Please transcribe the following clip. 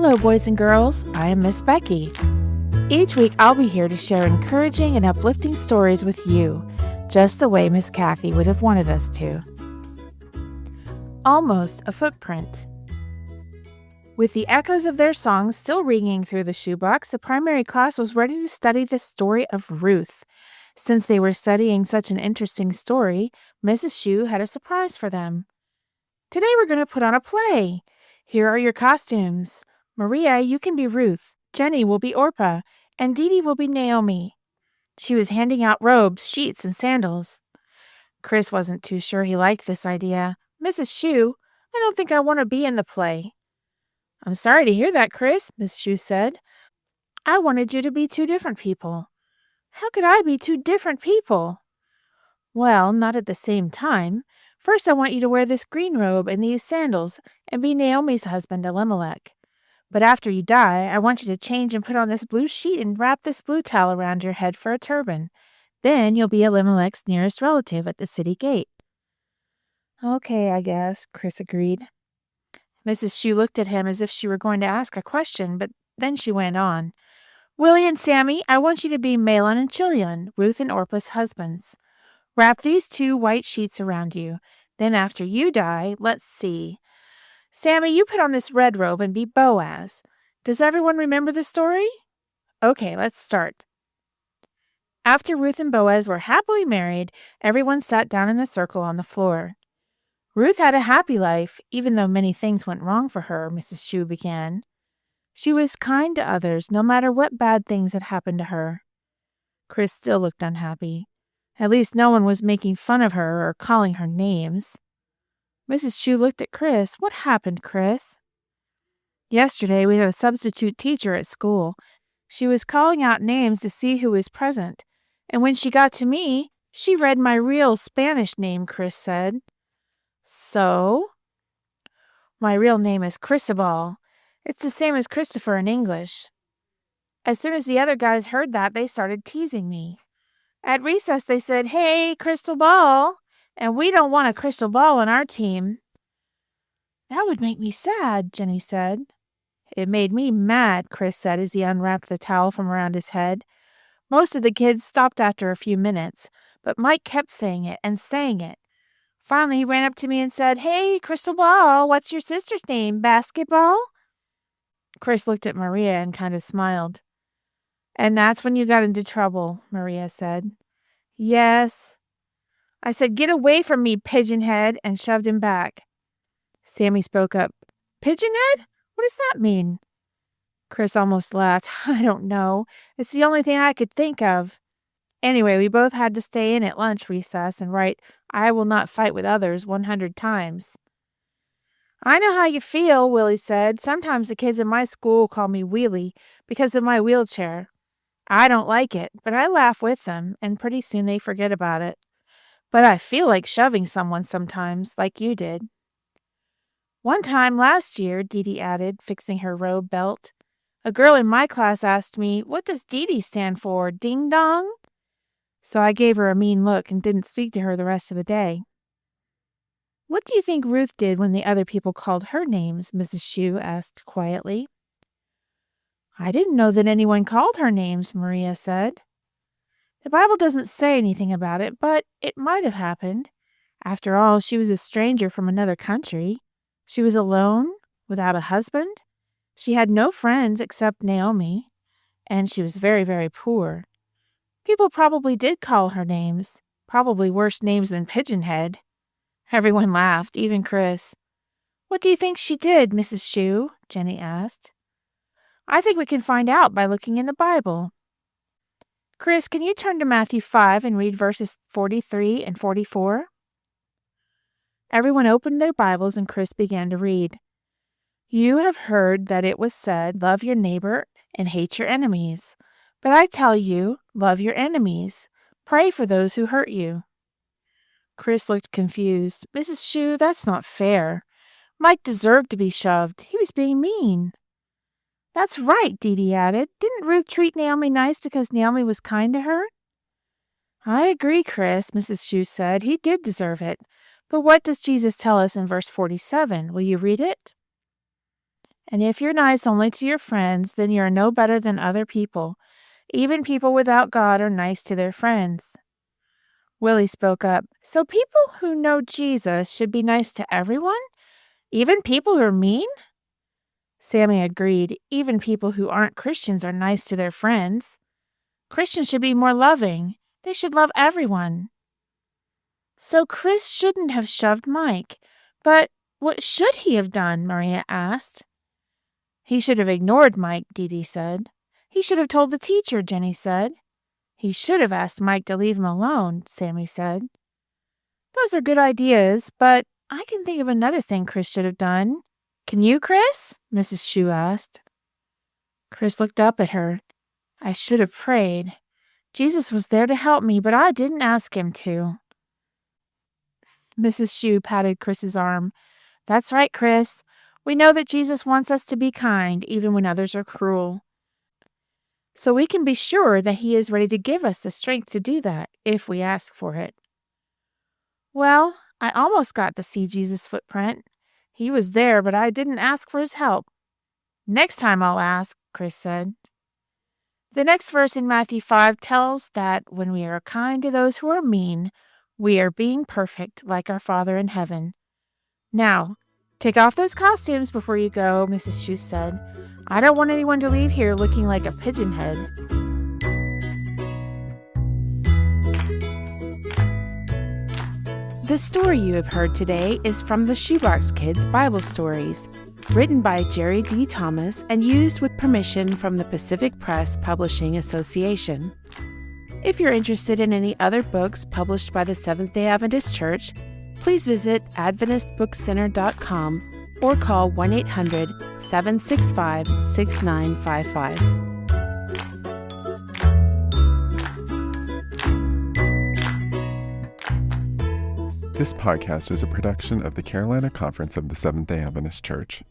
Hello, boys and girls. I am Miss Becky. Each week, I'll be here to share encouraging and uplifting stories with you, just the way Miss Kathy would have wanted us to. Almost a footprint. With the echoes of their songs still ringing through the shoebox, the primary class was ready to study the story of Ruth. Since they were studying such an interesting story, Mrs. Shue had a surprise for them. Today we're going to put on a play. Here are your costumes. Maria, you can be Ruth. Jenny will be Orpah. And DeeDee will be Naomi. She was handing out robes, sheets, and sandals. Chris wasn't too sure he liked this idea. Mrs. Shue, I don't think I want to be in the play. I'm sorry to hear that, Chris, Miss Shue said. I wanted you to be two different people. How could I be two different people? Well, not at the same time. First, I want you to wear this green robe and these sandals and be Naomi's husband, Elimelech. But after you die, I want you to change and put on this blue sheet and wrap this blue towel around your head for a turban. Then you'll be Elimelech's nearest relative at the city gate. Okay, I guess, Chris agreed. Mrs. Shue looked at him as if she were going to ask a question, but then she went on. Willie and Sammy, I want you to be Malon and Chilion, Ruth and Orpah's husbands. Wrap these two white sheets around you. Then after you die, let's see. Sammy, you put on this red robe and be Boaz. Does everyone remember the story? Okay, let's start. After Ruth and Boaz were happily married, everyone sat down in a circle on the floor. Ruth had a happy life, even though many things went wrong for her, Mrs. Shue began. She was kind to others, no matter what bad things had happened to her. Chris still looked unhappy. At least no one was making fun of her or calling her names. Mrs. Shue looked at Chris. What happened, Chris? Yesterday we had a substitute teacher at school. She was calling out names to see who was present. And when she got to me, she read my real Spanish name, Chris said. So? My real name is Cristóbal. It's the same as Christopher in English. As soon as the other guys heard that, they started teasing me. At recess, they said, Hey, Cristóbal, and we don't want a Cristóbal on our team. That would make me sad, Jenny said. It made me mad, Chris said as he unwrapped the towel from around his head. Most of the kids stopped after a few minutes, but Mike kept saying it and saying it. Finally, he ran up to me and said, Hey, Cristóbal, what's your sister's name, Basketball? Chris looked at Maria and kind of smiled. And that's when you got into trouble, Maria said. Yes. I said, Get away from me, pigeonhead, and shoved him back. Sammy spoke up. Pigeonhead? What does that mean? Chris almost laughed. I don't know. It's the only thing I could think of. Anyway, we both had to stay in at lunch recess and write, I will not fight with others 100 times. I know how you feel, Willie said. Sometimes the kids in my school call me Wheelie because of my wheelchair. I don't like it, but I laugh with them, and pretty soon they forget about it. But I feel like shoving someone sometimes, like you did. One time last year, DeeDee added, fixing her robe belt, a girl in my class asked me, What does DeeDee stand for, ding dong? So I gave her a mean look and didn't speak to her the rest of the day. What do you think Ruth did when the other people called her names? Mrs. Shue asked quietly. I didn't know that anyone called her names, Maria said. The Bible doesn't say anything about it, but it might have happened. After all, she was a stranger from another country. She was alone, without a husband. She had no friends except Naomi, and she was very, very poor. People probably did call her names, probably worse names than Pigeonhead. Everyone laughed, even Chris. What do you think she did, Mrs. Shue? Jenny asked. I think we can find out by looking in the Bible. Chris, can you turn to Matthew 5 and read verses 43 and 44? Everyone opened their Bibles and Chris began to read. You have heard that it was said, Love your neighbor and hate your enemies. But I tell you, love your enemies. Pray for those who hurt you. Chris looked confused. Mrs. Shue, that's not fair. Mike deserved to be shoved. He was being mean. That's right, DeeDee added. Didn't Ruth treat Naomi nice because Naomi was kind to her? I agree, Chris, Mrs. Shue said. He did deserve it. But what does Jesus tell us in verse 47? Will you read it? And if you're nice only to your friends, then you are no better than other people. Even people without God are nice to their friends. Willie spoke up. So people who know Jesus should be nice to everyone? Even people who are mean? Sammy agreed. Even people who aren't Christians are nice to their friends. Christians should be more loving. They should love everyone. So Chris shouldn't have shoved Mike. But what should he have done? Maria asked. He should have ignored Mike, DeeDee said. He should have told the teacher, Jenny said. He should have asked Mike to leave him alone, Sammy said. Those are good ideas, but I can think of another thing Chris should have done. Can you, Chris? Mrs. Shue asked. Chris looked up at her. I should have prayed. Jesus was there to help me, but I didn't ask him to. Mrs. Shue patted Chris's arm. That's right, Chris. We know that Jesus wants us to be kind, even when others are cruel. So we can be sure that he is ready to give us the strength to do that, if we ask for it. Well, I almost got to see Jesus' footprint. He was there, but I didn't ask for his help. Next time I'll ask, Chris said. The next verse in Matthew 5 tells that when we are kind to those who are mean, we are being perfect like our Father in heaven. Now, take off those costumes before you go, Mrs. Shue said. I don't want anyone to leave here looking like a pigeon head. The story you have heard today is from the Shoebox Kids Bible Stories, written by Jerry D. Thomas and used with permission from the Pacific Press Publishing Association. If you're interested in any other books published by the Seventh-day Adventist Church, please visit AdventistBookCenter.com or call 1-800-765-6955. This podcast is a production of the Carolina Conference of the Seventh-day Adventist Church.